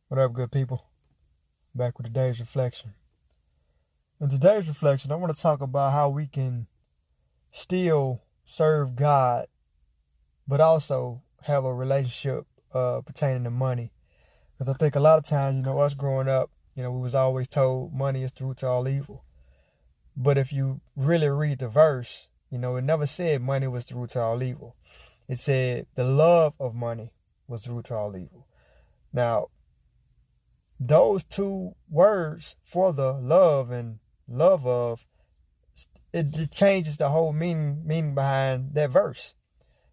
What up, good people? Back with today's reflection. In today's reflection, I want to talk about how we can still serve God, but also have a relationship pertaining to money. Because I think a lot of times, us growing up, we was always told money is the root to all evil. But if you really read the verse, it never said money was the root to all evil. It said the love of money was the root to all evil. Now, those two words for the love and love of, it changes the whole meaning behind that verse.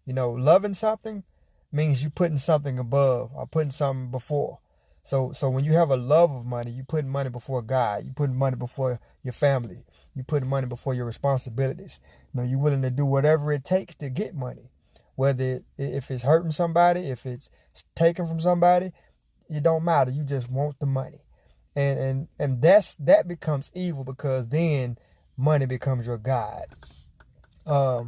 Loving something means you putting something above or putting something before. So when you have a love of money, you putting money before God. You putting money before your family. You putting money before your responsibilities. You're willing to do whatever it takes to get money. Whether if it's hurting somebody, if it's taken from somebody, it don't matter. You just want the money. And that becomes evil, because then money becomes your God. That's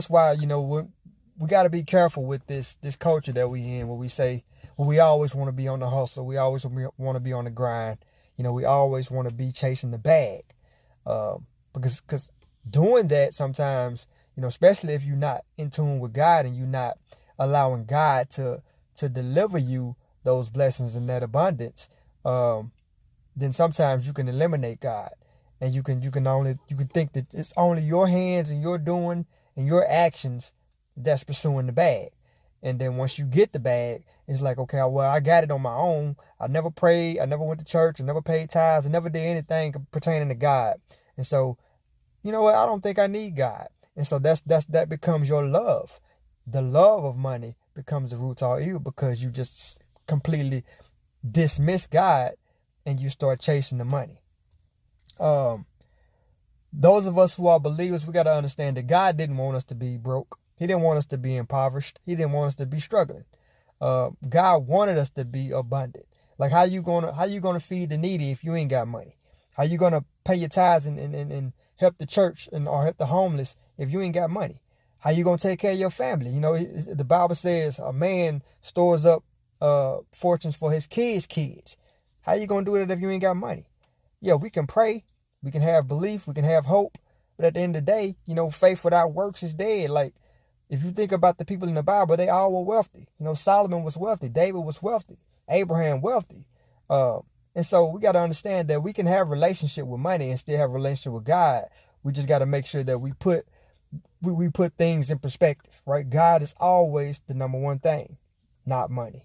why, we got to be careful with this culture that we in, where we say, well, we always want to be on the hustle. We always want to be on the grind. We always want to be chasing the bag. Because doing that sometimes, especially if you're not in tune with God and you're not allowing God to deliver you those blessings and that abundance, then sometimes you can eliminate God, and you can think that it's only your hands and your doing and your actions that's pursuing the bag. And then once you get the bag, it's like, okay, well, I got it on my own. I never prayed. I never went to church. I never paid tithes. I never did anything pertaining to God. And so, you know what? I don't think I need God. And so that becomes your love. The love of money becomes the root to all evil, because you just completely dismiss God and you start chasing the money. Those of us who are believers, we got to understand that God didn't want us to be broke. He didn't want us to be impoverished. He didn't want us to be struggling. God wanted us to be abundant. Like, how you gonna feed the needy if you ain't got money? How you gonna pay your tithes and help the church or help the homeless if you ain't got money? How you gonna take care of your family? The Bible says a man stores up fortunes for his kids. How you gonna do it if you ain't got money? Yeah, we can pray, we can have belief, we can have hope, but at the end of the day, faith without works is dead. Like, if you think about the people in the Bible, they all were wealthy. Solomon was wealthy, David was wealthy, Abraham wealthy. And so we got to understand that we can have a relationship with money and still have a relationship with God. We just got to make sure that we put things in perspective, right? God is always the number one thing, not money.